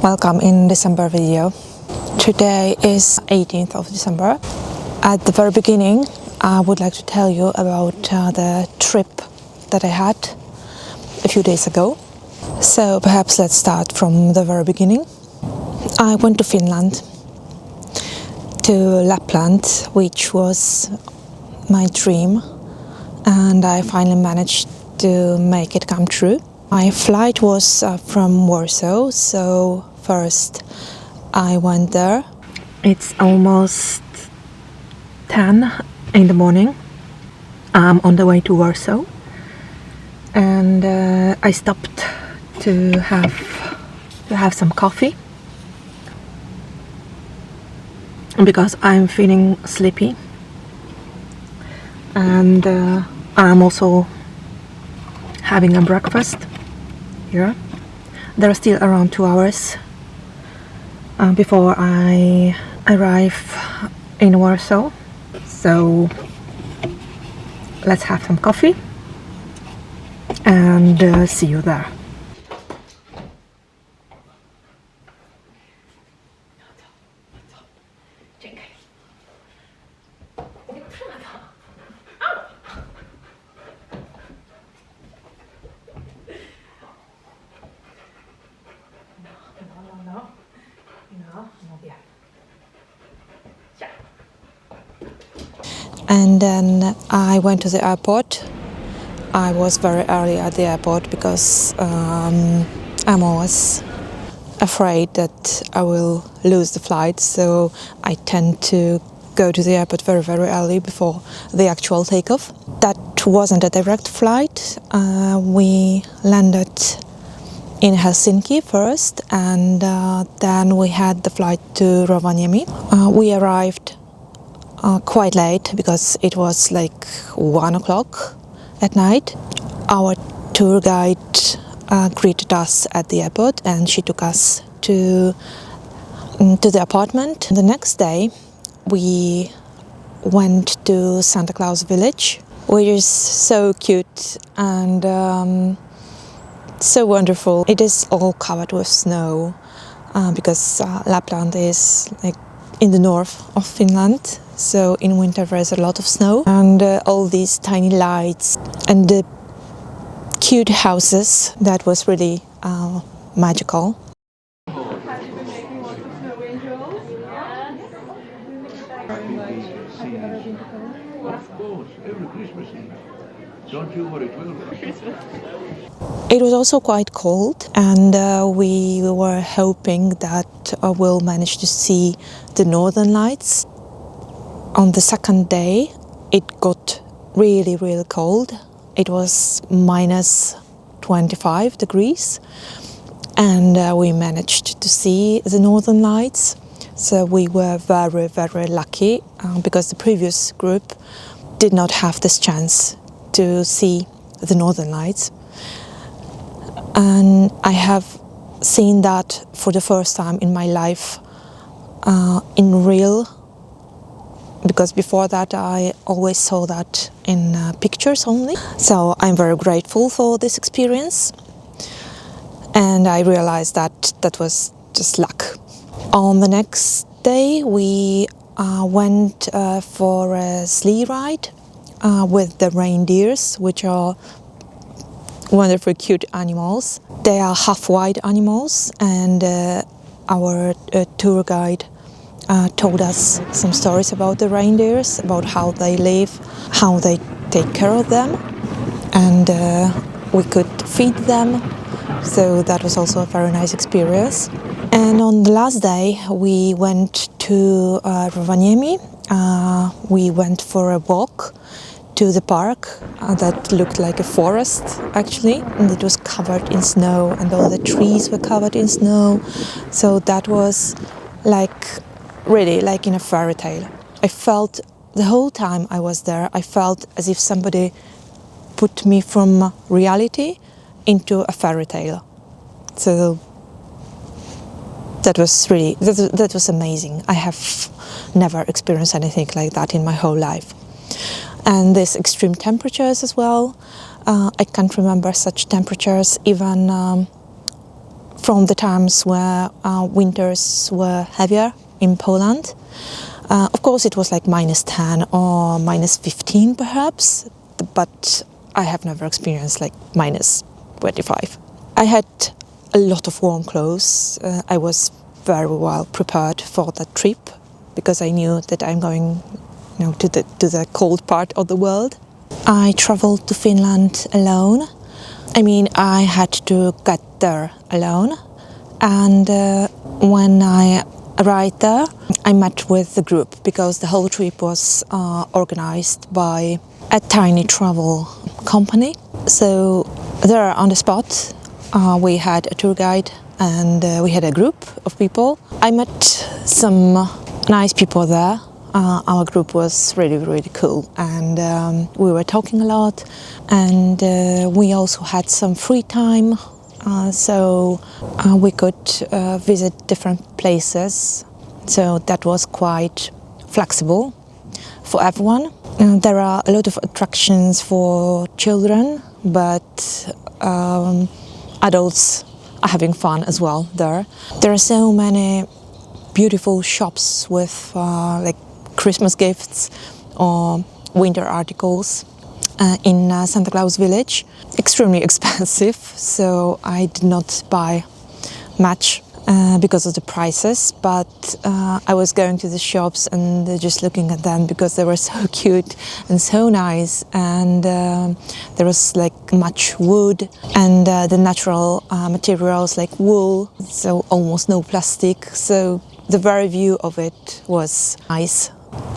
Welcome in December video. Today is 18th of December. At the very beginning, I would like to tell you about the trip that I had a few days ago. So perhaps let's start from the very beginning. I went to Finland, to Lapland, which was my dream, and I finally managed to make it come true. My flight was from Warsaw, so first I went there. It's almost 10 in the morning. I'm on the way to Warsaw, and I stopped to have some coffee because I'm feeling sleepy, and I'm also having a breakfast here. There are still around 2 hours before I arrive in Warsaw, so let's have some coffee and see you there. And then I went to the airport. I was very early at the airport because I'm always afraid that I will lose the flight, so I tend to go to the airport very, very early before the actual takeoff. That wasn't a direct flight. We landed in Helsinki first, and then we had the flight to Rovaniemi. We arrived quite late because it was like 1 o'clock at night. Our tour guide greeted us at the airport, and she took us to the apartment. The next day we went to Santa Claus village, which is so cute and so wonderful. It is all covered with snow because Lapland is like in the north of Finland, so in winter there is a lot of snow, and all these tiny lights and the cute houses. That was really magical. It was also quite cold, and we were hoping that we'll manage to see the northern lights. On the second day, it got really, really cold. It was minus 25 degrees, and we managed to see the northern lights. So we were very, very lucky because the previous group did not have this chance to see the northern lights. And I have seen that for the first time in my life in real, because before that I always saw that in pictures only. So I'm very grateful for this experience, and I realized that that was just luck. On the next day we went for a sleigh ride with the reindeers, which are wonderful cute animals. They are half-white animals, and our tour guide told us some stories about the reindeers, about how they live, how they take care of them, and we could feed them, so that was also a very nice experience. And on the last day we went to Rovaniemi. We went for a walk to the park that looked like a forest actually, and it was covered in snow, and all the trees were covered in snow, so that was like really like in a fairy tale. I felt the whole time I was there, I felt as if somebody put me from reality into a fairy tale. So that was amazing. I have never experienced anything like that in my whole life. And these extreme temperatures as well. I can't remember such temperatures even from the times where winters were heavier in Poland. Of course, it was like -10 or -15 perhaps, but I have never experienced like -25. I had a lot of warm clothes. I was very well prepared for that trip because I knew that I'm going, to the cold part of the world. I traveled to Finland alone. I mean, I had to get there alone, and when I arrived there, I met with the group because the whole trip was organized by a tiny travel company. So there on the spot, we had a tour guide and we had a group of people. I met some nice people there. Our group was really, really cool, and we were talking a lot, and we also had some free time, so we could visit different places. So that was quite flexible for everyone. There are a lot of attractions for children, but adults are having fun as well there. There are so many beautiful shops with like Christmas gifts or winter articles in Santa Claus village. Extremely expensive, so I did not buy much because of the prices, but I was going to the shops and just looking at them because they were so cute and so nice, and there was like much wood and the natural materials like wool, so almost no plastic, so the very view of it was nice.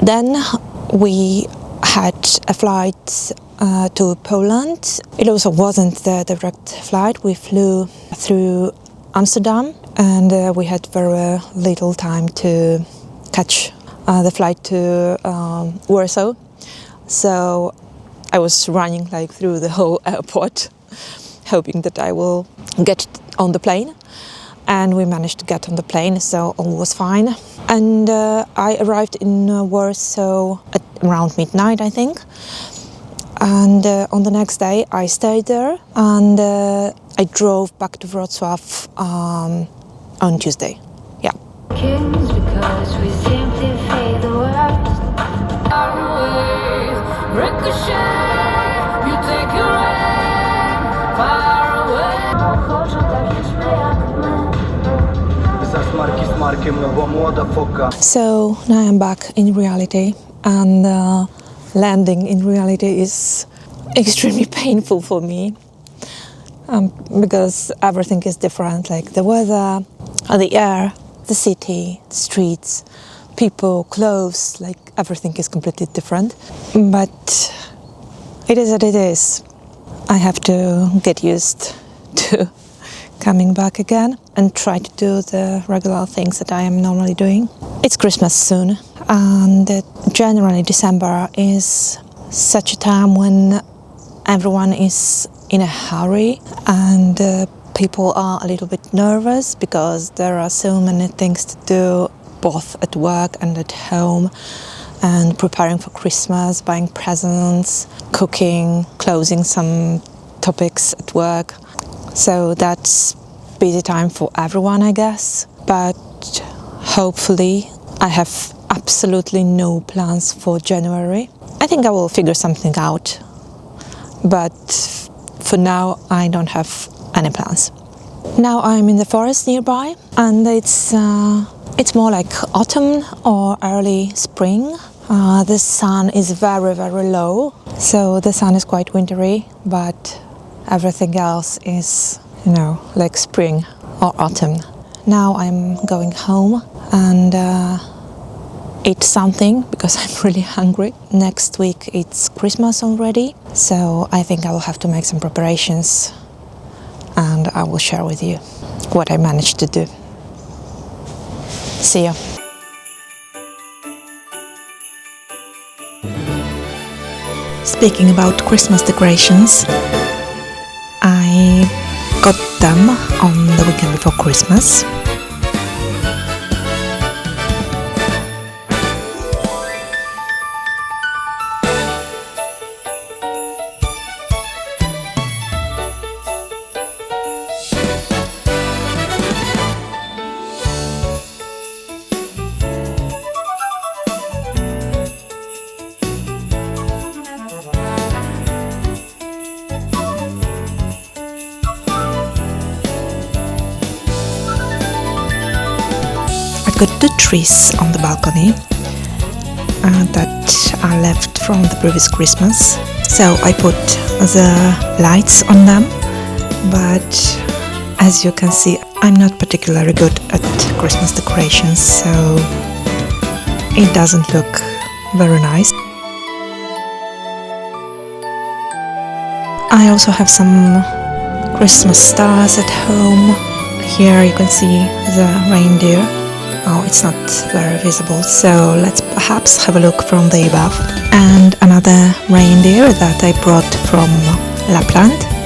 Then we had a flight to Poland. It also wasn't the direct flight. We flew through Amsterdam, and we had very little time to catch the flight to Warsaw. So I was running like through the whole airport, hoping that I will get on the plane. And we managed to get on the plane, so all was fine. And I arrived in Warsaw at around midnight, I think. And on the next day, I stayed there, and I drove back to Wrocław on Tuesday. Yeah. Kings because we seem to fade the worst. Far away, ricochet, you take your aim, far away. Chodzą tak liczne jak my. Smarki z Markiem, no bo młoda foka. So now I'm back in reality, and landing in reality is extremely painful for me because everything is different, like the weather, the air, the city, the streets, people, clothes, like everything is completely different. But it is what it is. I have to get used to coming back again and try to do the regular things that I am normally doing. It's Christmas soon, and generally December is such a time when everyone is in a hurry, and people are a little bit nervous because there are so many things to do, both at work and at home, and preparing for Christmas, buying presents, cooking, closing some topics at work. So that's busy time for everyone, I guess. But hopefully I have absolutely no plans for January. I think I will figure something out. But for now, I don't have any plans. Now I'm in the forest nearby, and it's more like autumn or early spring. The sun is very, very low, so the sun is quite wintry, but everything else is, like spring or autumn. Now I'm going home and eat something because I'm really hungry. Next week it's Christmas already, so I think I will have to make some preparations, and I will share with you what I managed to do. See you. Speaking about Christmas decorations, I got them on the weekend before Christmas. got two trees on the balcony that are left from the previous Christmas. So I put the lights on them, but as you can see, I'm not particularly good at Christmas decorations, so it doesn't look very nice. I also have some Christmas stars at home. Here you can see the reindeer. Oh, it's not very visible, so let's perhaps have a look from the above. And another reindeer that I brought from Lapland.